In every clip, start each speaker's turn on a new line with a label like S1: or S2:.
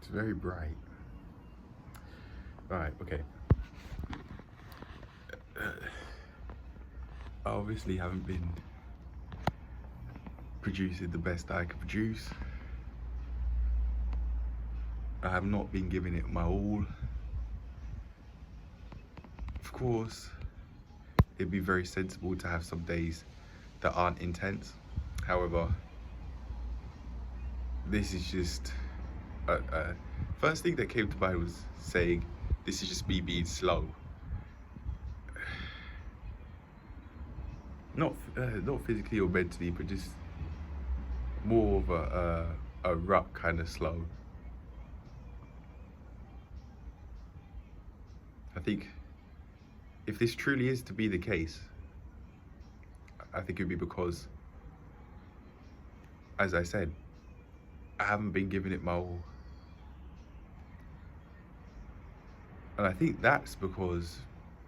S1: It's very bright. Right, okay. I obviously haven't been producing the best I could produce. I have not been giving it my all. Of course, it'd be very sensible to have some days that aren't intense. However, this is just first thing that came to mind was saying this is just me being slow. Not physically or mentally, but just more of a rut kind of slow. I think if this truly is to be the case, I think it'd be because, as I said, I haven't been giving it my all. And I think that's because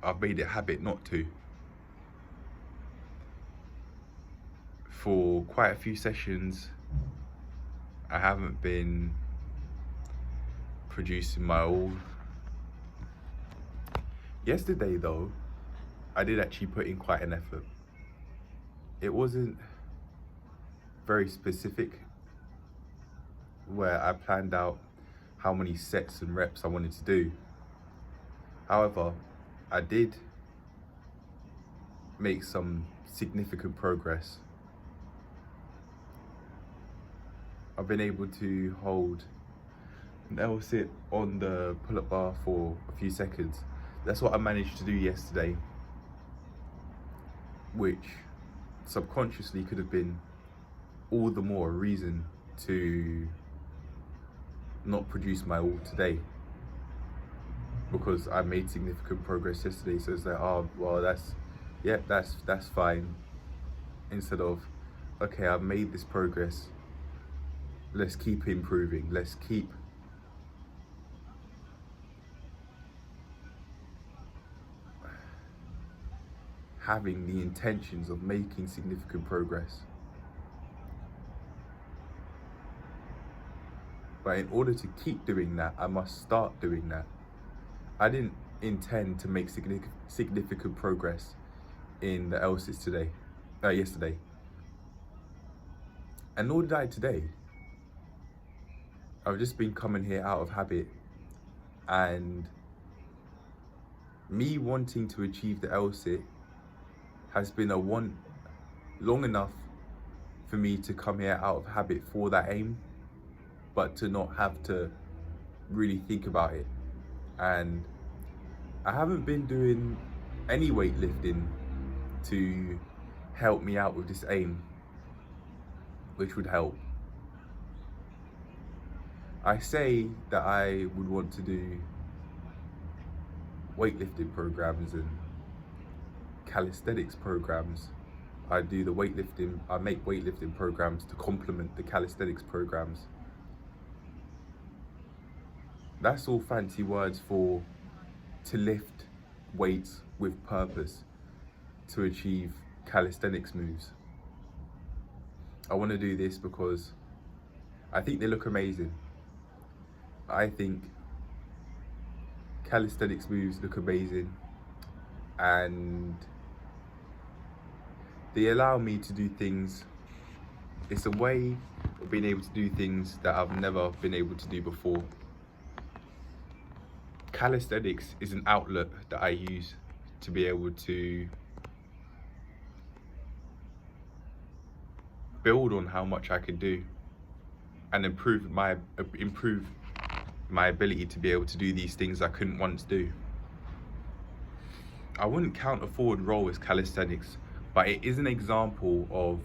S1: I've made it a habit not to. For quite a few sessions, I haven't been producing my all. Yesterday though, I did actually put in quite an effort. It wasn't very specific, where I planned out how many sets and reps I wanted to do. However, I did make some significant progress. I've been able to hold an L sit on the pull-up bar for a few seconds. That's what I managed to do yesterday, which subconsciously could have been all the more a reason to not produce my all today, because I made significant progress yesterday. So it's like, oh well, that's fine, instead of, okay, I've made this progress, let's keep improving, let's keep having the intentions of making significant progress. But in order to keep doing that, I must start doing that. I didn't intend to make significant progress in the LSIS yesterday. And nor did I today. I've just been coming here out of habit, and me wanting to achieve the LSIT has been a want long enough for me to come here out of habit for that aim, but to not have to really think about it. And I haven't been doing any weightlifting to help me out with this aim, which would help. I say that I would want to do weightlifting programs and calisthenics programs. I make weightlifting programs to complement the calisthenics programs. That's all fancy words for to lift weights with purpose to achieve calisthenics moves. I want to do this because I think they look amazing. I think calisthenics moves look amazing, and they allow me to do things. It's a way of being able to do things that I've never been able to do before. Calisthenics is an outlet that I use to be able to build on how much I can do and improve my ability to be able to do these things I couldn't once do. I wouldn't count a forward roll as calisthenics, but it is an example of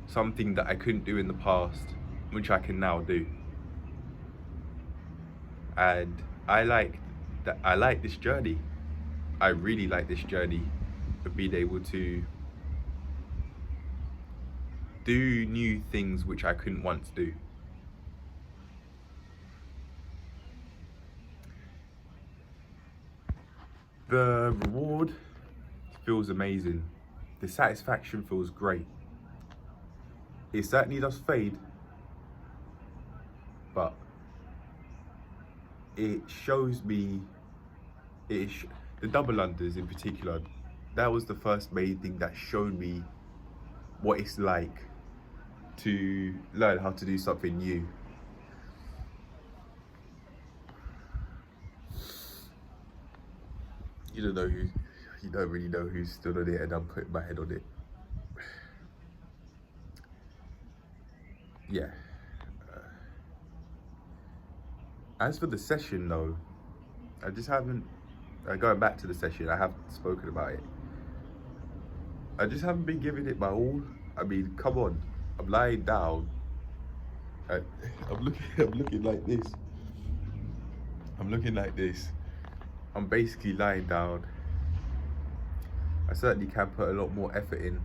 S1: something that I couldn't do in the past, which I can now do. And I like this journey. I really like this journey of being able to do new things which I couldn't once do. The reward feels amazing. The satisfaction feels great. It certainly does fade, but it shows me, the double unders in particular, that was the first main thing that showed me what it's like to learn how to do something new. You don't really know who stood on it, and I'm putting my head on it. Yeah. As for the session though, I just haven't, going back to the session, I have spoken about it. I just haven't been giving it my all. I mean, come on, I'm lying down. I'm looking like this. I'm looking like this. I'm basically lying down. I certainly can put a lot more effort in,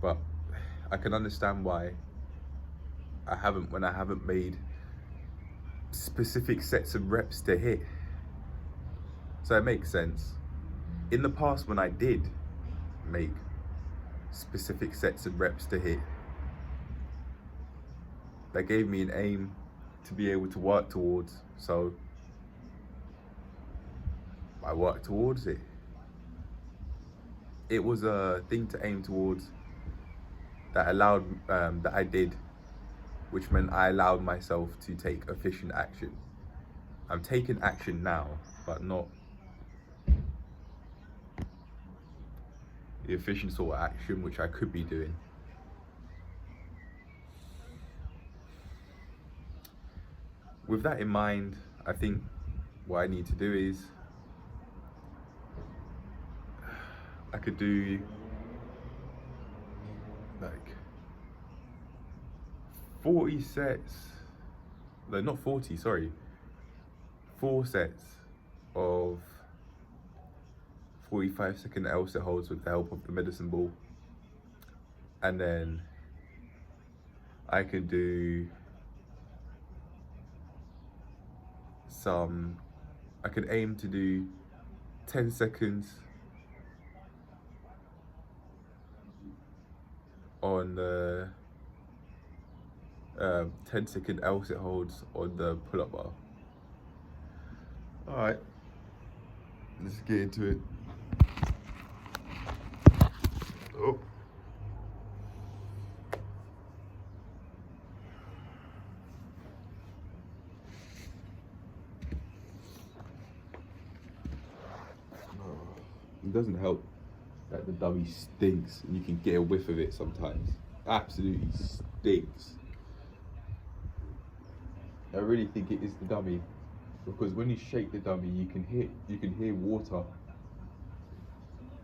S1: but I can understand why I haven't made specific sets of reps to hit. So it makes sense. In the past, when I did make specific sets of reps to hit, that gave me an aim to be able to work towards. So I worked towards it. It was a thing to aim towards that allowed, that I did, which meant I allowed myself to take efficient action. I'm taking action now, but not the efficient sort of action which I could be doing. With that in mind, I think what I need to do is I could do like 40 sets, no, not 40, sorry, 4 sets of 45-second L-sit holds with the help of the medicine ball. And then I could do I could aim to do 10 seconds on the 10-second L-sit holds on the pull-up bar. All right, let's get into it. Oh. It doesn't help that the dummy stinks, and you can get a whiff of it sometimes. Absolutely stinks. I really think it is the dummy, because when you shake the dummy, you can hear water.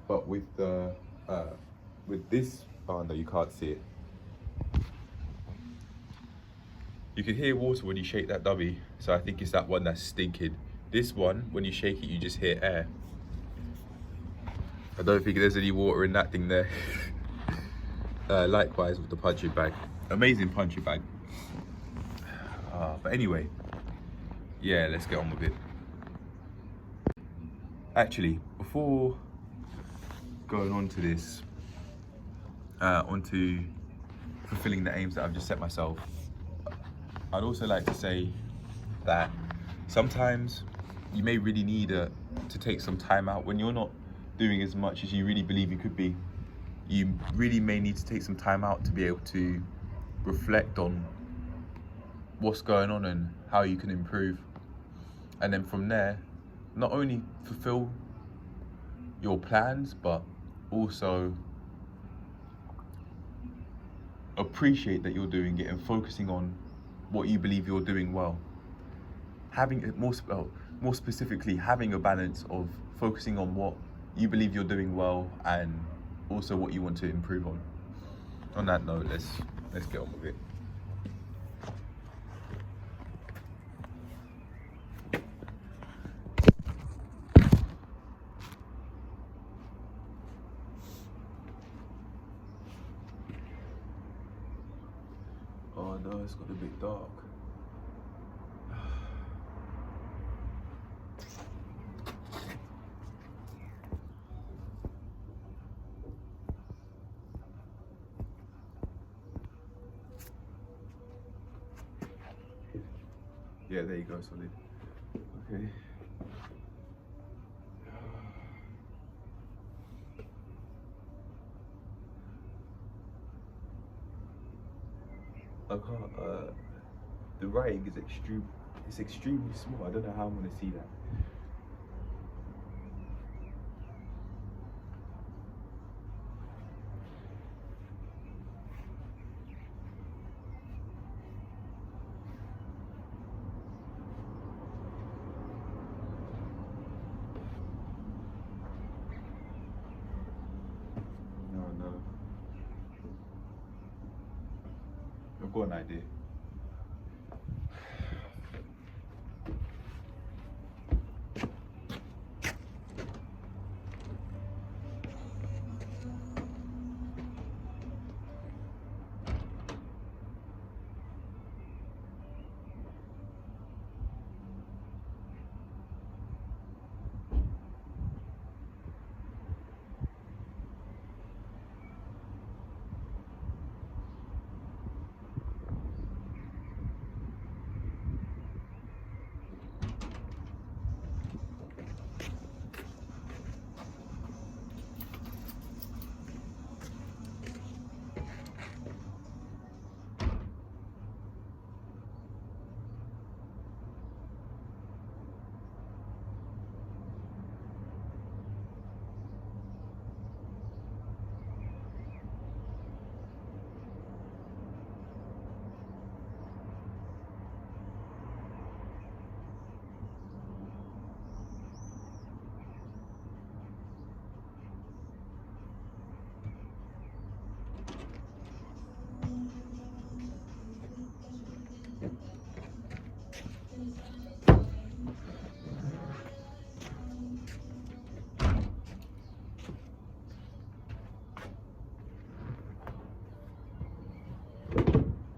S1: But with this, oh no, you can't see it. You can hear water when you shake that dummy, so I think it's that one that's stinking. This one, when you shake it, you just hear air. I don't think there's any water in that thing there. Likewise with the punching bag. Amazing punching bag. But anyway, yeah, let's get on with it. Actually, before going on to this, onto fulfilling the aims that I've just set myself, I'd also like to say that sometimes you may really need to take some time out when you're not doing as much as you really believe you could be. You really may need to take some time out to be able to reflect on what's going on and how you can improve. And then from there, not only fulfill your plans, but also appreciate that you're doing it and focusing on what you believe you're doing well. Having it more specifically, having a balance of focusing on what you believe you're doing well and also what you want to improve on. On that note, let's get on with it. Oh no, it's got a bit dark. Yeah, there you go, solid. Okay. I can't. The writing is extreme. It's extremely small. I don't know how I'm gonna see that. No, no. I've got an idea.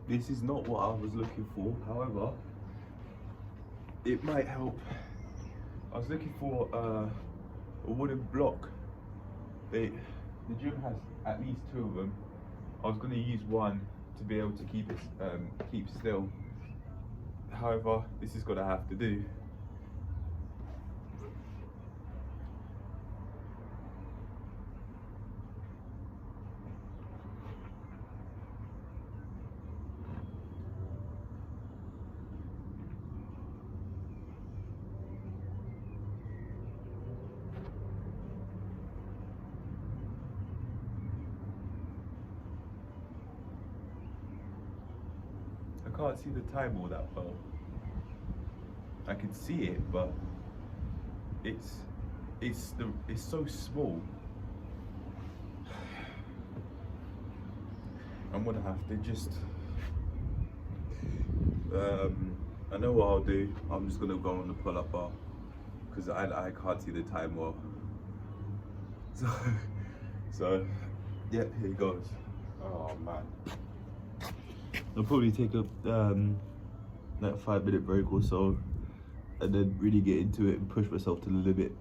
S1: This is not what I was looking for. However, it might help. I was looking for a wooden block. The gym has at least 2 of them. I was going to use one to be able to keep it keep still. However, this is going to have to do. I can't see the time all that well. I can see it, but it's so small. I'm gonna have to just I know what I'll do. I'm just gonna go on the pull-up bar because I can't see the time well. So yeah, here it goes. Oh man. I'll probably take a like 5-minute break or so and then really get into it and push myself to the limit.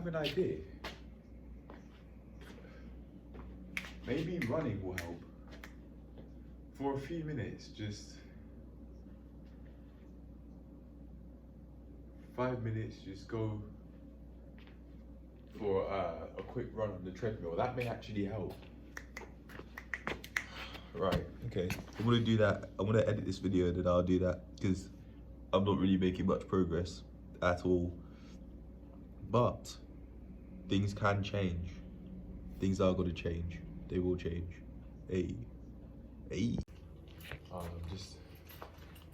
S1: have an idea. Maybe running will help. For a few minutes, just 5 minutes, just go for a quick run on the treadmill. That may actually help. Right, okay. I'm gonna do that. I'm gonna edit this video and then I'll do that because I'm not really making much progress at all. But things can change. Things are gonna change. They will change. Hey. I've just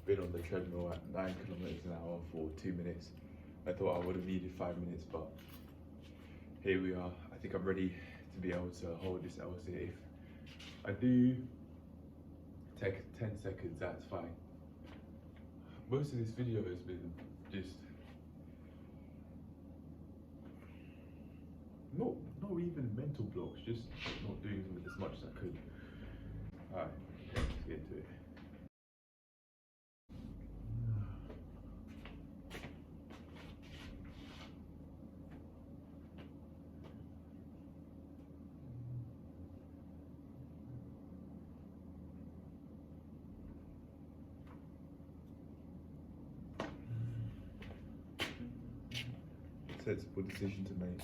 S1: been on the treadmill at 9 kilometers an hour for 2 minutes. I thought I would have needed 5 minutes, but here we are. I think I'm ready to be able to hold this LC. If I do take 10 seconds, that's fine. Most of this video has been just not even mental blocks, just not doing as much as I could. Alright, let's get into it. Sensible decision to make.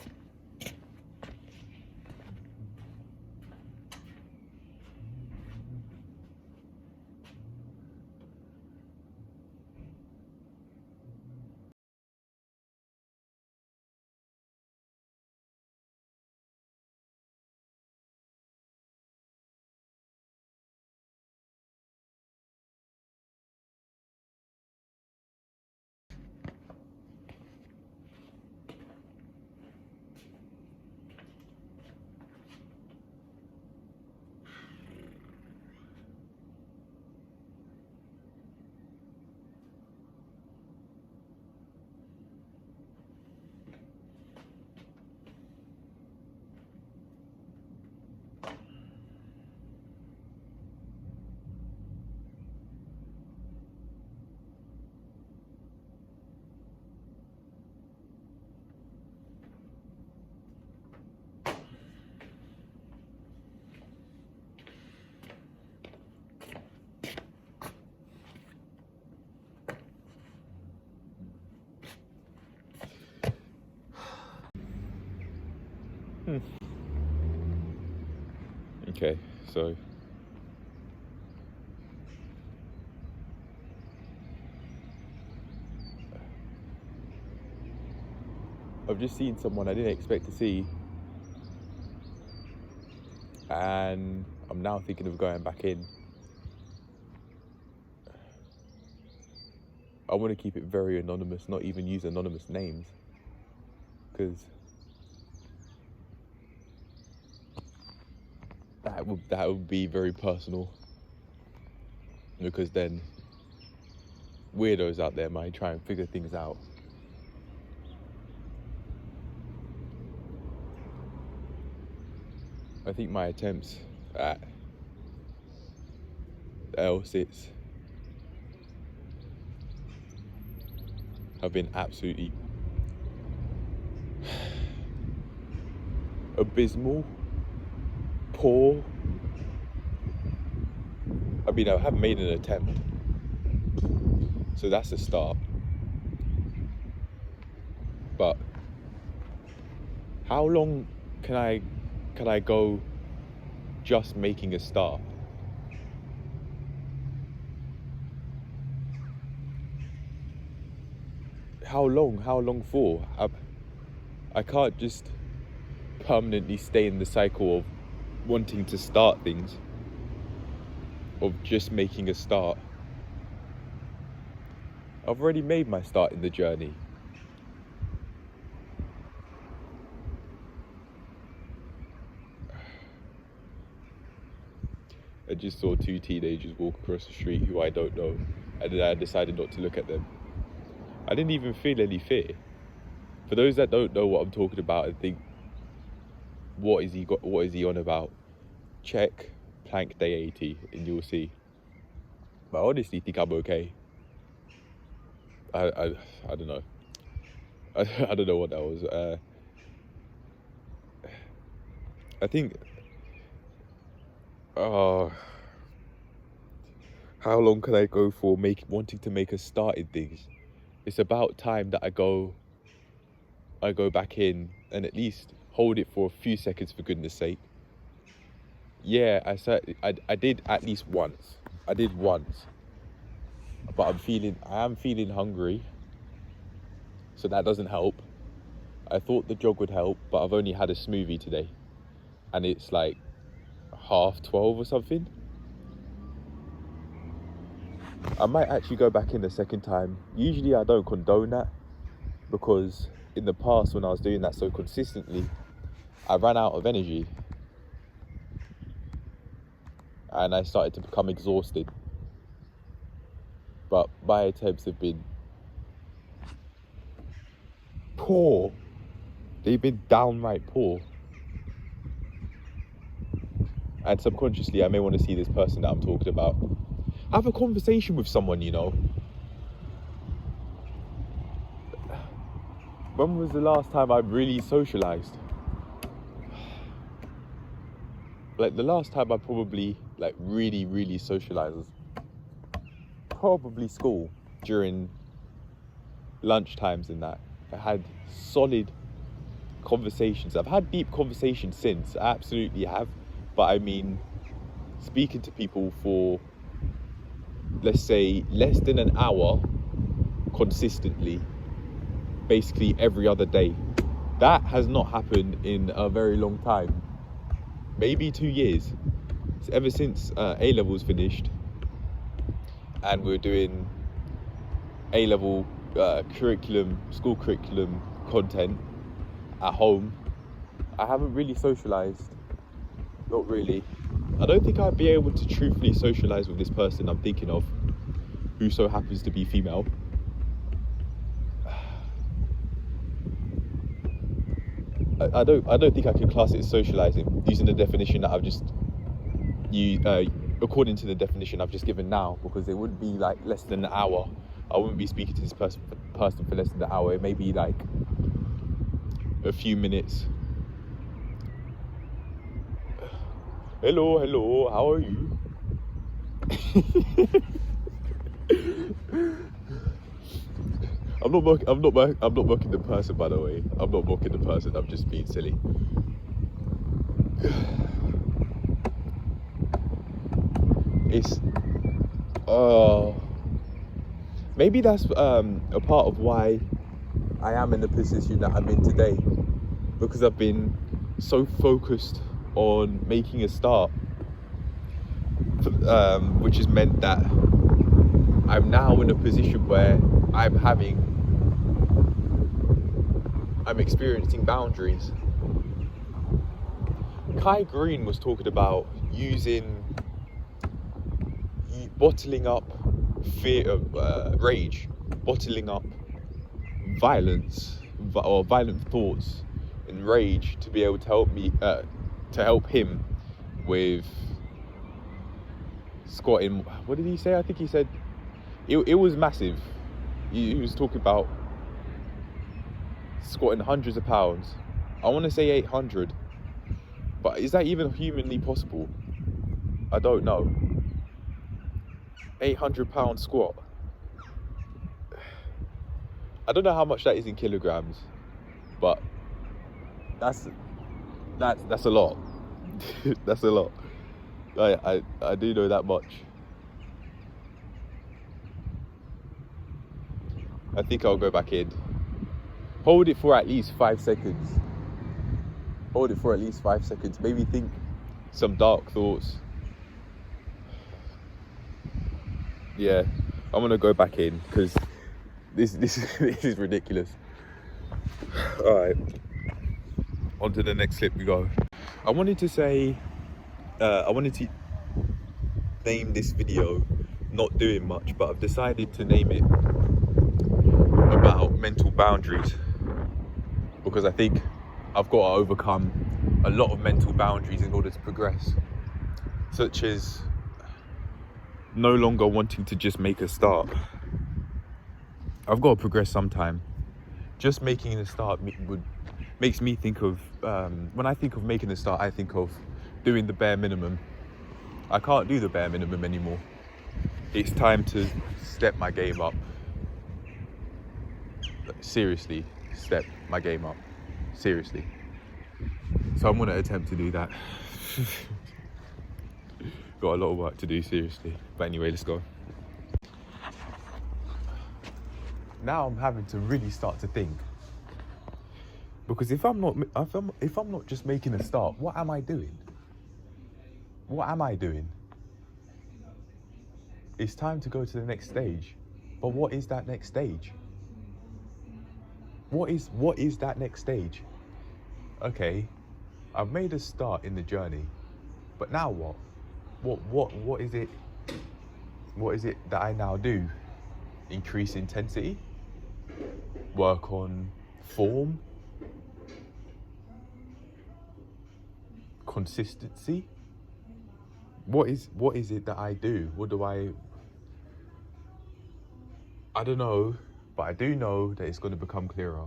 S1: Okay, so I've just seen someone I didn't expect to see, and I'm now thinking of going back in. I want to keep it very anonymous, not even use anonymous names, because that would be very personal, because then weirdos out there might try and figure things out. I think my attempts at L-sits have been absolutely abysmal, poor. I mean, I have made an attempt, so that's a start. But how long can I go just making a start? How long for? I can't just permanently stay in the cycle of wanting to start things, of just making a start. I've already made my start in the journey. I just saw 2 teenagers walk across the street who I don't know, and then I decided not to look at them. I didn't even feel any fear. For those that don't know what I'm talking about and think, what is he on about? Check Plank Day 80 and you'll see. But I honestly think I'm okay. I don't know. I don't know what that was. I think, how long can I go for wanting to make a start in things? It's about time that I go back in and at least hold it for a few seconds, for goodness sake. Yeah, I did at least once. I did once. But I am feeling hungry. So that doesn't help. I thought the jog would help, but I've only had a smoothie today. And it's like 12:30 or something. I might actually go back in the second time. Usually I don't condone that, because in the past when I was doing that so consistently, I ran out of energy. And I started to become exhausted. But my attempts have been poor. They've been downright poor. And subconsciously, I may want to see this person that I'm talking about. Have a conversation with someone, you know. When was the last time I really socialized? Like, the last time I probably, like, really socialized was probably school, during lunch times and that. I had solid conversations. I've had deep conversations since, I absolutely have. But I mean, speaking to people for, let's say, less than an hour consistently, basically every other day, that has not happened in a very long time. Maybe 2 years. It's ever since A-levels finished and we're doing A-level school curriculum content at home, I haven't really socialized. Not really. I don't think I'd be able to truthfully socialize with this person I'm thinking of, who so happens to be female. I don't think I can class it as socializing using the definition that I've just according to the definition I've just given now, because it wouldn't be like less than an hour. I wouldn't be speaking to this person for less than an hour. It may be like a few minutes. Hello, how are you? I'm not mocking the person, by the way. I'm not mocking the person. I'm just being silly. It's maybe that's a part of why I am in the position that I'm in today, because I've been so focused on making a start, which has meant that I'm now in a position where I'm experiencing boundaries. Kai Green was talking about bottling up fear of rage, bottling up violence or violent thoughts and rage to be able to help him with squatting. What did he say? I think he said it was massive. He was talking about squatting hundreds of pounds. I want to say 800, but is that even humanly possible? I don't know. 800-pound squat. I don't know how much that is in kilograms, but that's a lot. That's a lot. I do know that much. I think I'll go back in. Hold it for at least 5 seconds. Maybe think some dark thoughts. Yeah, I'm gonna go back in because this is ridiculous. All right, on to the next clip we go. I wanted to name this video Not Doing Much, but I've decided to name it about mental boundaries, because I think I've got to overcome a lot of mental boundaries in order to progress, such as no longer wanting to just make a start. I've got to progress sometime. Just making a start would makes me think of, when I think of making a start, I think of doing the bare minimum. I can't do the bare minimum anymore. It's time to step my game up. Seriously, step my game up. Seriously. So I'm going to attempt to do that. Got a lot of work to do, seriously. But anyway, let's go. Now I'm having to really start to think. Because if I'm not just making a start, what am I doing? What am I doing? It's time to go to the next stage. But what is that next stage? What is that next stage? Okay, I've made a start in the journey, but now what? What is it? What is it that I now do? Increase intensity? Work on form? Consistency? What is it that I do? What do I don't know, but I do know that it's going to become clearer.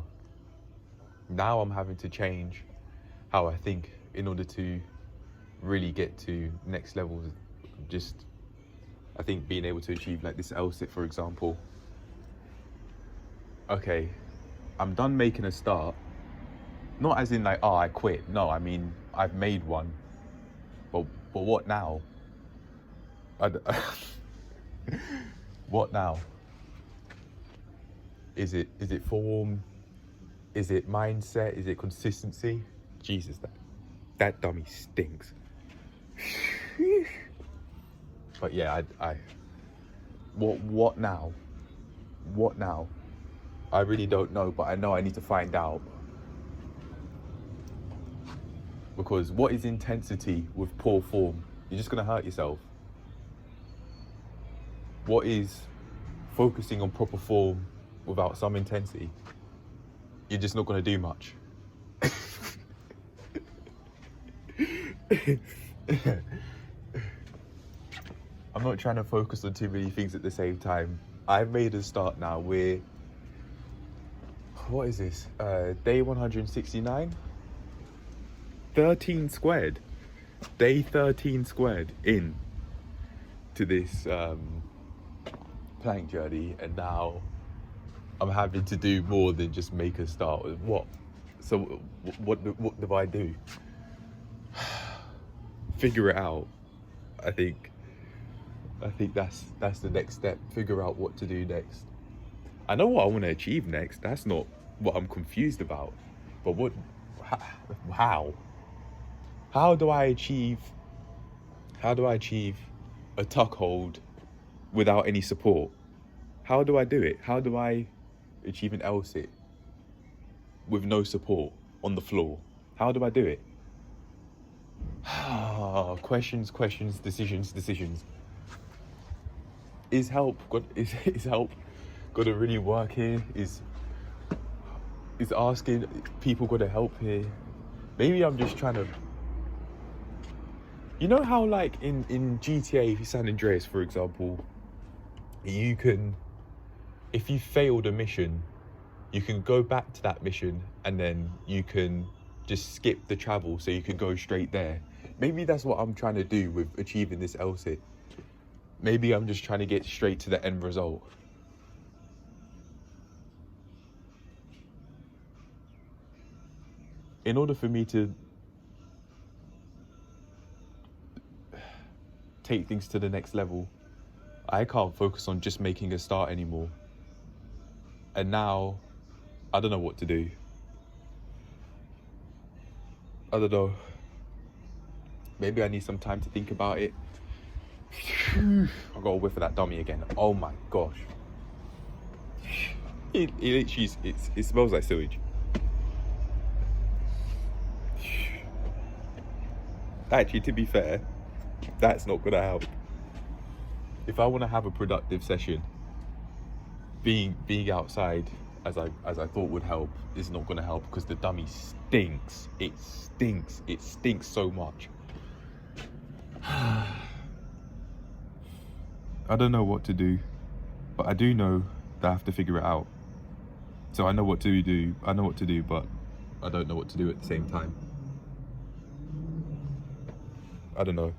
S1: Now I'm having to change how I think in order to really get to next levels. Just, I think being able to achieve like this LSIT, for example. Okay, I'm done making a start. Not as in like, oh, I quit. No, I mean, I've made one. But what now? What now? Is it form? Is it mindset? Is it consistency? Jesus, that dummy stinks. But yeah, what now? What now? I really don't know, but I know I need to find out. Because what is intensity with poor form? You're just gonna hurt yourself. What is focusing on proper form without some intensity? You're just not gonna do much. I'm not trying to focus on too many things at the same time. I've made a start now. What is this? Day 169? 13 squared. Day 13 squared in to this plank journey, and now I'm having to do more than just make a start. What? So what do I do? Figure it out. I think that's the next step. Figure out what to do next. I know what I want to achieve next. That's not what I'm confused about. But how do I achieve a tuck hold without any support? How do I do it? How do I achieve an L-sit with no support on the floor? How do I do it? Questions, decisions. Is help gonna really work here? Is asking people gonna help here? Maybe I'm just trying to, you know how like in GTA San Andreas, for example, you can, if you failed a mission, you can go back to that mission and then you can just skip the travel so you can go straight there. Maybe that's what I'm trying to do with achieving this LSIT. Maybe I'm just trying to get straight to the end result. In order for me to take things to the next level, I can't focus on just making a start anymore. And now, I don't know what to do. I don't know. Maybe I need some time to think about it. I got a whiff of that dummy again. Oh my gosh. It literally, it smells like sewage. Actually, to be fair, that's not gonna help. If I want to have a productive session, being outside as I thought would help is not gonna help, because the dummy stinks. It stinks so much. I don't know what to do, but I do know that I have to figure it out. So I know what to do, but I don't know what to do at the same time. I don't know.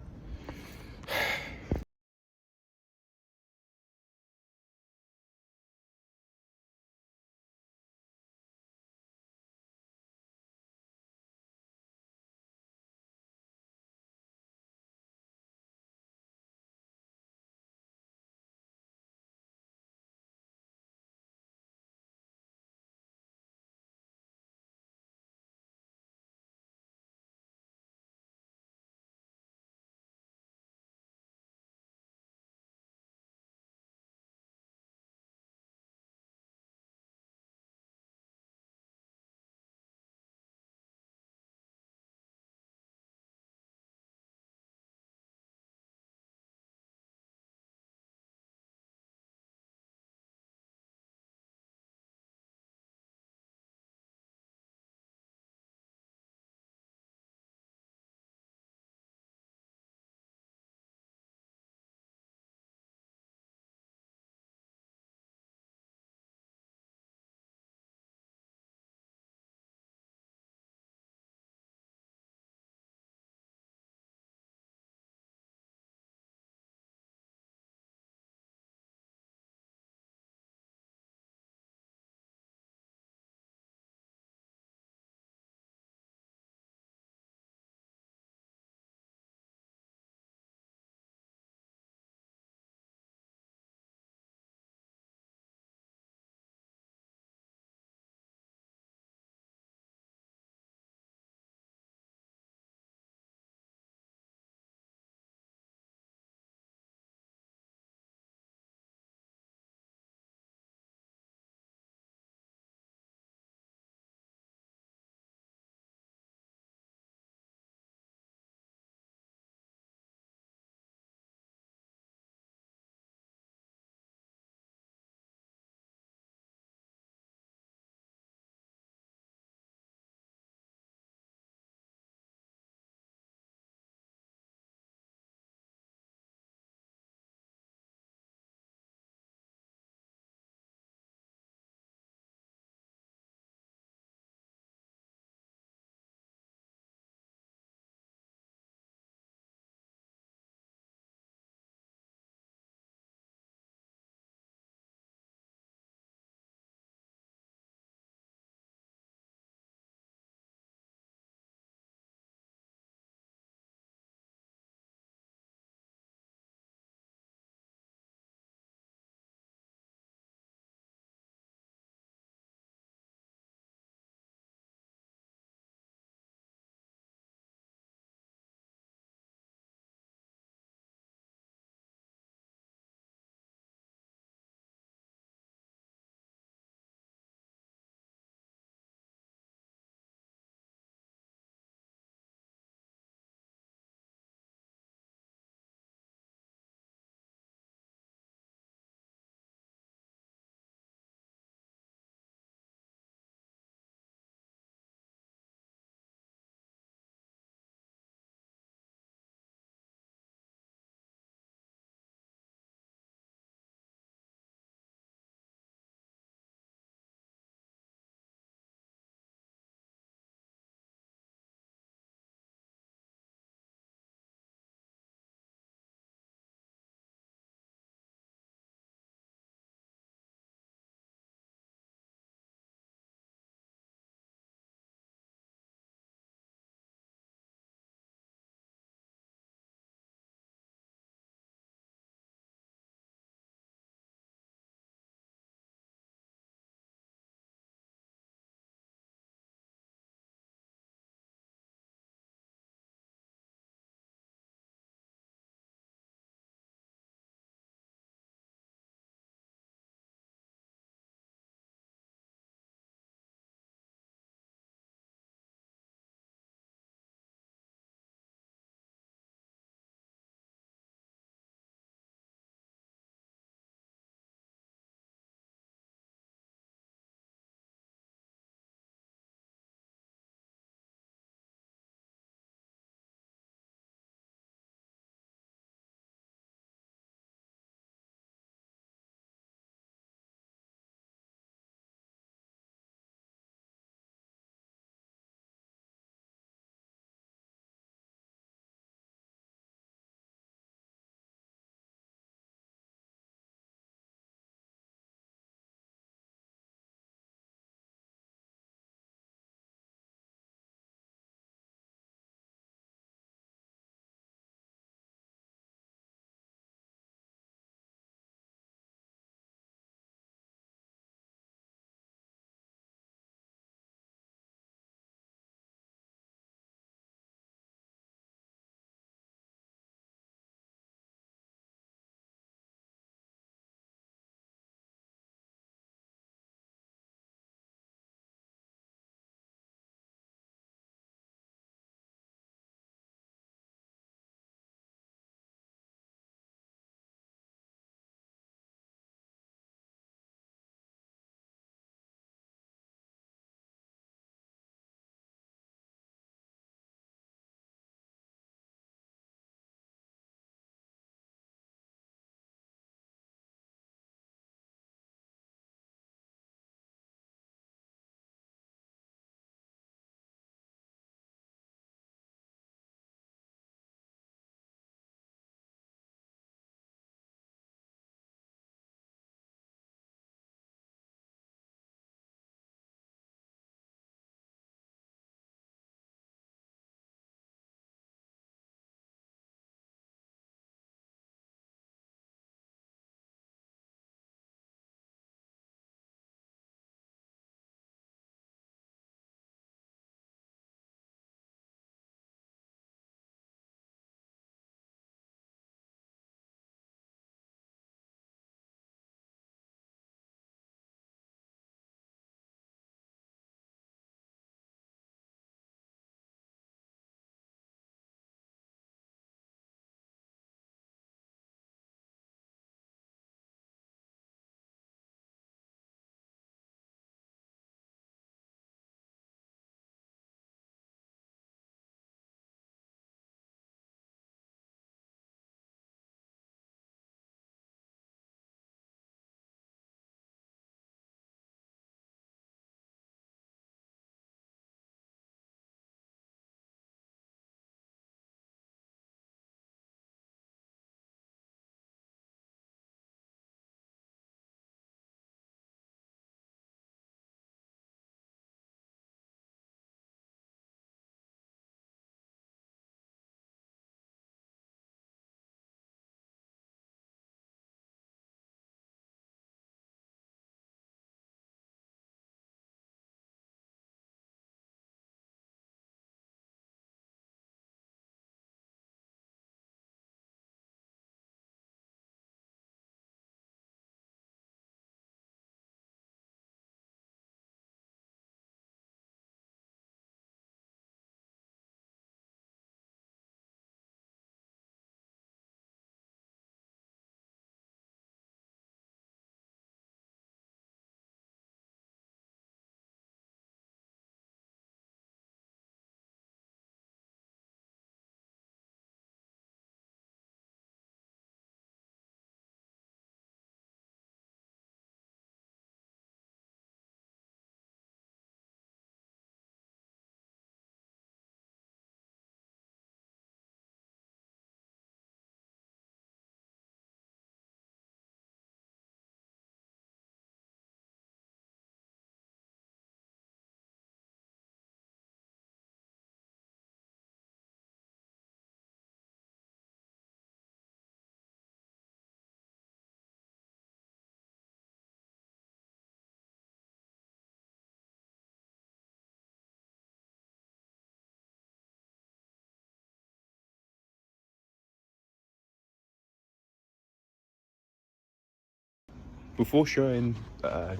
S1: before showing the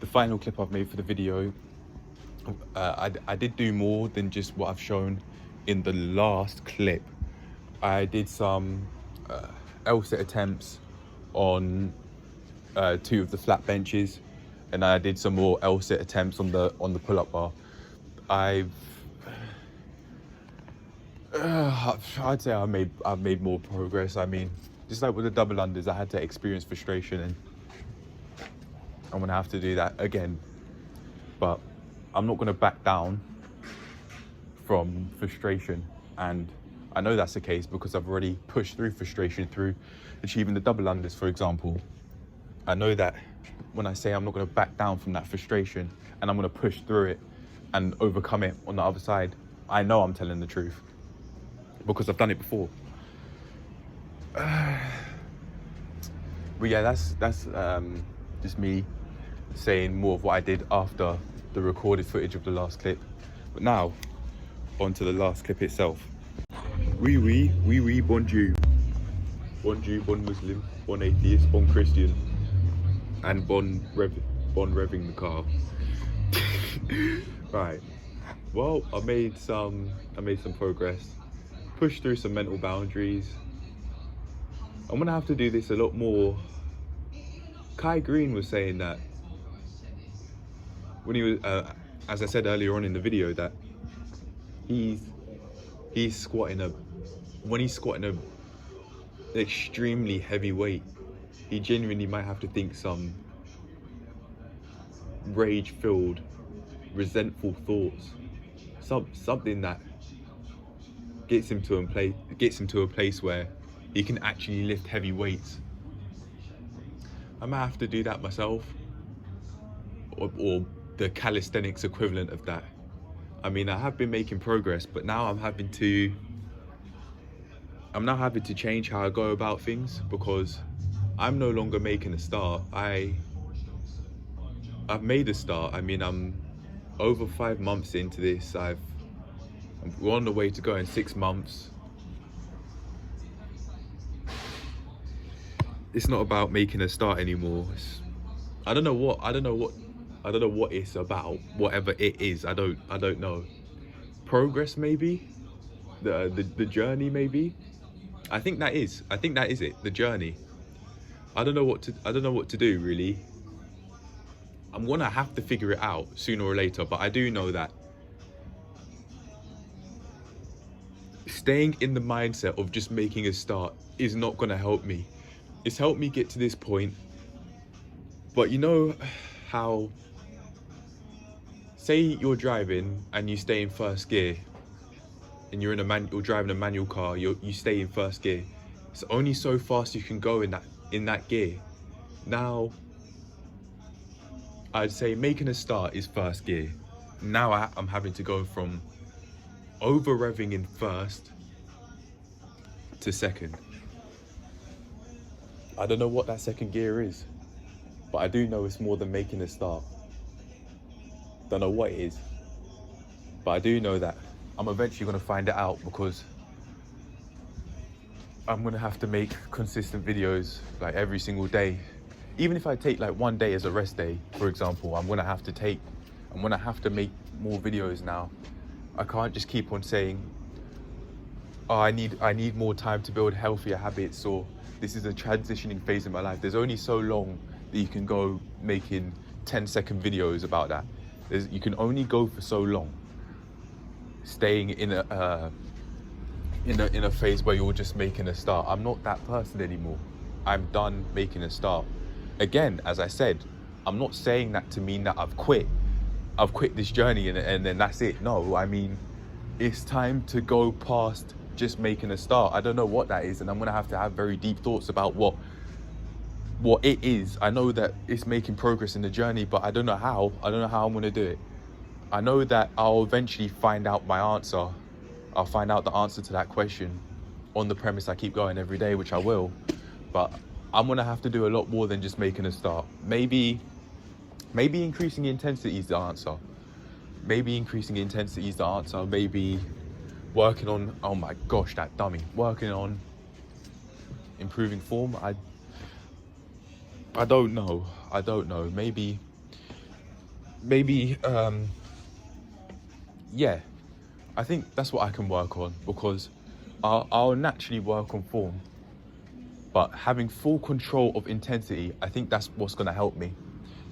S1: final clip I've made for the video, I did do more than just what I've shown in the last clip. I did some L-sit attempts on 2 of the flat benches, and I did some more L-sit attempts on the pull-up bar. I'd say I've made more progress. I mean, just like with the double unders, I had to experience frustration, and I'm gonna have to do that again. But I'm not gonna back down from frustration, and I know that's the case because I've already pushed through frustration through achieving the double unders, for example. I know that when I say I'm not gonna back down from that frustration and I'm gonna push through it and overcome it on the other side, I know I'm telling the truth because I've done it before. But yeah, that's just me saying more of what I did after the recorded footage of the last clip. But now, on to the last clip itself. Oui, bon Jew. Bon Jew, bon Muslim, bon atheist, bon Christian, and bon revving the car. Right. Well, I made some progress. Pushed through some mental boundaries. I'm gonna have to do this a lot more. Kai Green was saying that when he was, as I said earlier on in the video, that he's squatting when he's squatting an extremely heavy weight, he genuinely might have to think some rage-filled, resentful thoughts, something that gets him to a place where he can actually lift heavy weights. I might have to do that myself, or the calisthenics equivalent of that. I mean, I have been making progress, but now I'm now having to change how I go about things, because I'm no longer making a start. I've made a start. I mean, I'm over 5 months into this. We're on the way to go in 6 months. It's not about making a start anymore. I don't know what it's about. Whatever it is, I don't know. Progress, maybe. The journey, maybe. I think that is it. The journey. I don't know what to do, really. I'm gonna have to figure it out sooner or later, but I do know that staying in the mindset of just making a start is not gonna help me. It's helped me get to this point, but you know how, say you're driving and you stay in first gear, and you're driving a manual car, you stay in first gear. It's only so fast you can go in that gear. Now, I'd say making a start is first gear. Now I'm having to go from over revving in first to second. I don't know what that second gear is, but I do know it's more than making a start. Don't know what it is, but I do know that I'm eventually going to find it out, because I'm going to have to make consistent videos like every single day. Even if I take like one day as a rest day, for example, I'm going to have to make more videos now. I can't just keep on saying, oh, I need more time to build healthier habits, or this is a transitioning phase in my life. There's only so long that you can go making 10-second videos about that. You can only go for so long, staying in a phase where you're just making a start. I'm not that person anymore. I'm done making a start. Again, as I said, I'm not saying that to mean that I've quit this journey and then that's it. No, I mean, it's time to go past just making a start. I don't know what that is, and I'm gonna have to have very deep thoughts about what it is. I know that it's making progress in the journey, but I don't know how I'm gonna do it. I know that I'll eventually find out my answer. I'll find out the answer to that question on the premise I keep going every day, which I will. But I'm gonna have to do a lot more than just making a start. Maybe increasing the intensity is the answer. Maybe working on, oh my gosh, that dummy. Working on improving form. I don't know. Maybe, yeah. I think that's what I can work on, because I'll naturally work on form. But having full control of intensity, I think that's what's going to help me.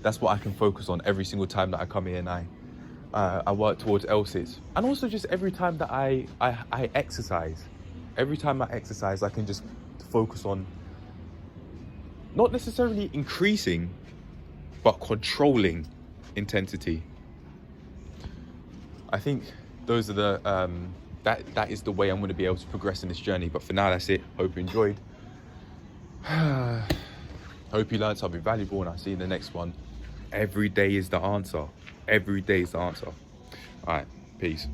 S1: That's what I can focus on every single time that I come here and I work towards LSITs. And also just every time that I exercise. Every time I exercise, I can just focus on not necessarily increasing, but controlling intensity. I think those are the, that is the way I'm going to be able to progress in this journey. But for now, that's it. Hope you enjoyed. Hope you learned something valuable, and I'll see you in the next one. Every day is the answer. Every day is the answer. All right, peace.